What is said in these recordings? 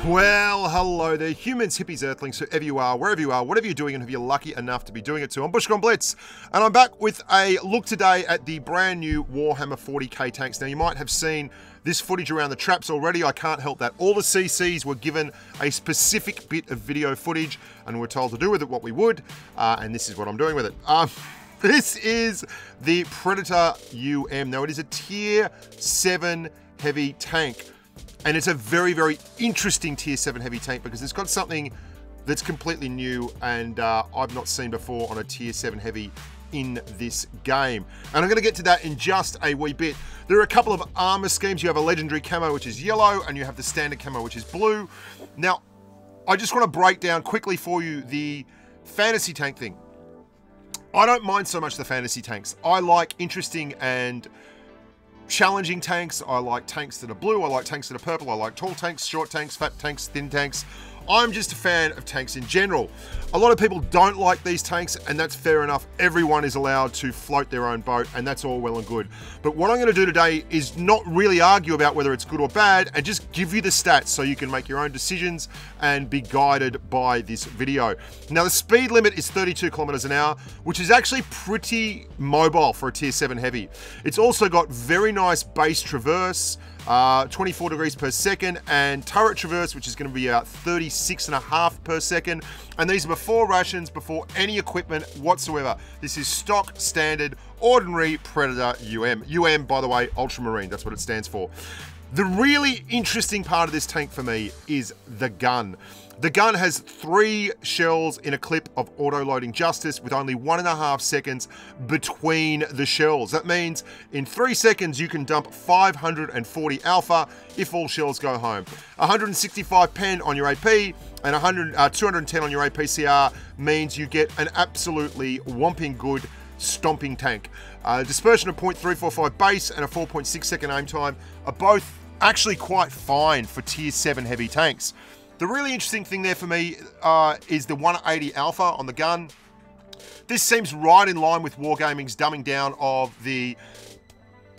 Well, hello there, humans, hippies, earthlings, whoever you are, wherever you are, whatever you're doing, and if you're lucky enough to be doing it too. I'm Bushka on Blitz, and I'm back with a look today at the brand new Warhammer 40k tanks. Now, you might have seen this footage around the traps already. I can't help that. All the CCs were given a specific bit of video footage, and were told to do with it what we would, and this is what I'm doing with it. This is the Predator UM. Now, it is a Tier 7 heavy tank. And it's a very, very interesting Tier 7 heavy tank because it's got something that's completely new and I've not seen before on a Tier 7 heavy in this game. And I'm going to get to that in just a wee bit. There are a couple of armor schemes. You have a legendary camo, which is yellow, and you have the standard camo, which is blue. Now, I just want to break down quickly for you the fantasy tank thing. I don't mind so much the fantasy tanks. I like interesting and challenging tanks. I like tanks that are blue. I like tanks that are purple. I like tall tanks, short tanks, fat tanks, thin tanks. I'm just a fan of tanks in general. A lot of people don't like these tanks, and that's fair enough. Everyone is allowed to float their own boat, and that's all well and good. But what I'm going to do today is not really argue about whether it's good or bad, and just give you the stats so you can make your own decisions and be guided by this video. Now, the speed limit is 32 kilometers an hour, which is actually pretty mobile for a Tier 7 heavy. It's also got very nice base traverse, 24 degrees per second, and turret traverse, which is going to be about 36.5 per second. And these are before rations, before any equipment whatsoever. This is stock, standard, ordinary Predator UM. UM, by the way, Ultramarine, that's what it stands for. The really interesting part of this tank for me is the gun. The gun has 3 shells in a clip of auto-loading justice with only 1.5 seconds between the shells. That means in 3 seconds you can dump 540 alpha if all shells go home. 165 pen on your AP and 210 on your APCR means you get an absolutely whomping good stomping tank. Dispersion of 0.345 base and a 4.6 second aim time are both actually quite fine for Tier 7 heavy tanks. The really interesting thing there for me is the 180 alpha on the gun. This seems right in line with Wargaming's dumbing down of the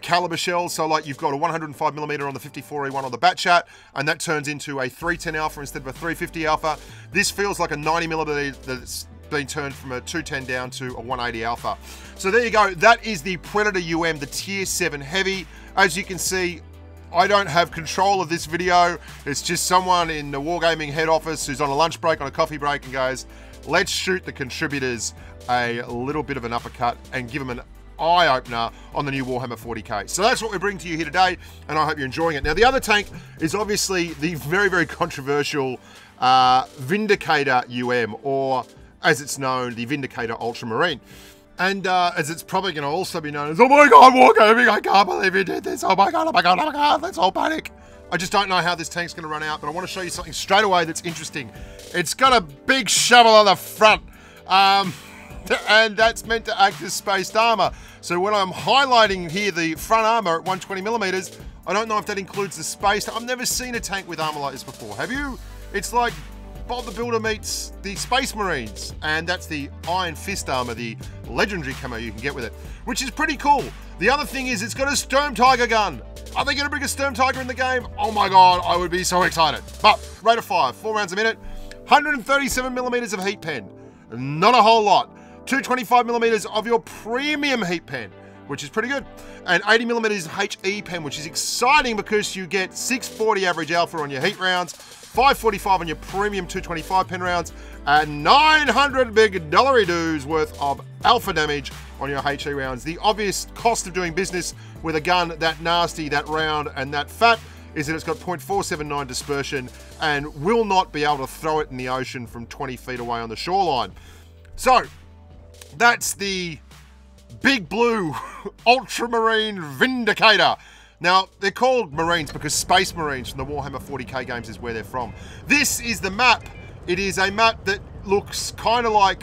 caliber shells. So like you've got a 105mm on the 54E1 on the Batchat, and that turns into a 310 alpha instead of a 350 alpha. This feels like a 90mm that's been turned from a 210 down to a 180 alpha. So there you go. That is the Predator UM, the Tier 7 heavy. As you can see, I don't have control of this video. It's just someone in the Wargaming head office who's on a lunch break, on a coffee break, and goes, let's shoot the contributors a little bit of an uppercut and give them an eye-opener on the new Warhammer 40k. So that's what we bring to you here today, and I hope you're enjoying it. Now, the other tank is obviously the very, very controversial Vindicator UM, or as it's known, the Vindicator Ultramarine. And as it's probably going to also be known as, oh my God, Wargaming, I can't believe you did this. Oh my God, oh my God, oh my God, let's all panic. I just don't know how this tank's going to run out, but I want to show you something straight away that's interesting. It's got a big shovel on the front, and that's meant to act as spaced armor. So when I'm highlighting here the front armor at 120mm, I don't know if that includes the spaced. I've never seen a tank with armor like this before. Have you? It's like Bob the Builder meets the Space Marines, and that's the Iron Fist armor, the legendary camo you can get with it, which is pretty cool. The other thing is it's got a Sturm Tiger gun. Are they going to bring a Sturm Tiger in the game? Oh my God, I would be so excited. But rate of fire, 4 rounds a minute, 137mm of heat pen, not a whole lot. 225mm of your premium heat pen, which is pretty good, and 80mm HE pen, which is exciting because you get 640 average alpha on your heat rounds, 545 on your premium 225 pen rounds, and 900 big dollary-doos worth of alpha damage on your HE rounds. The obvious cost of doing business with a gun that nasty, that round, and that fat is that it's got 0.479 dispersion and will not be able to throw it in the ocean from 20 feet away on the shoreline. So, that's the Big Blue Ultramarine Vindicator. Now, they're called Marines because Space Marines from the Warhammer 40k games is where they're from. This is the map. It is a map that looks kind of like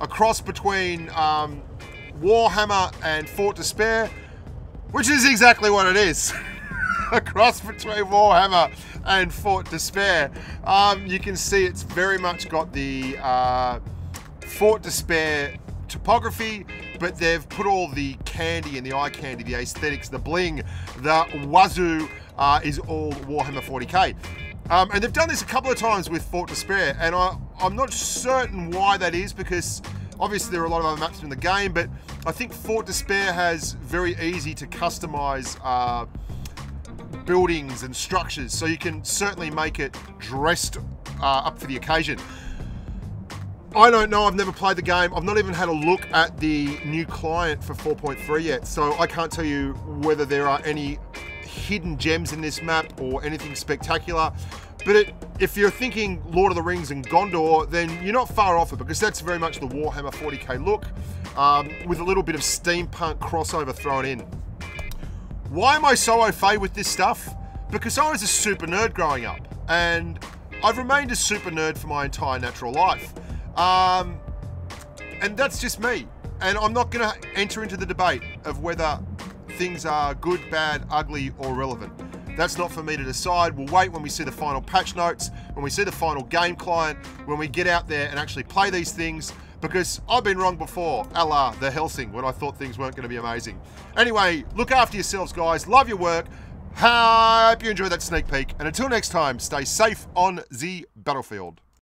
a cross between Warhammer and Fort Despair, which is exactly what it is. A cross between Warhammer and Fort Despair. You can see it's very much got the Fort Despair topography, but they've put all the candy and the eye candy, the aesthetics, the bling, the wazoo is all Warhammer 40k. And they've done this a couple of times with Fort Despair, and I'm not certain why that is, because obviously there are a lot of other maps in the game, but I think Fort Despair has very easy to customize buildings and structures, so you can certainly make it dressed up for the occasion. I don't know, I've never played the game. I've not even had a look at the new client for 4.3 yet, so I can't tell you whether there are any hidden gems in this map or anything spectacular. But if you're thinking Lord of the Rings and Gondor, then you're not far off it, because that's very much the Warhammer 40k look, with a little bit of steampunk crossover thrown in. Why am I so au fait with this stuff? Because I was a super nerd growing up, and I've remained a super nerd for my entire natural life. And that's just me. And I'm not going to enter into the debate of whether things are good, bad, ugly, or relevant. That's not for me to decide. We'll wait when we see the final patch notes, when we see the final game client, when we get out there and actually play these things, because I've been wrong before, a la the Helsing, when I thought things weren't going to be amazing. Anyway, look after yourselves, guys. Love your work. Hope you enjoyed that sneak peek. And until next time, stay safe on the battlefield.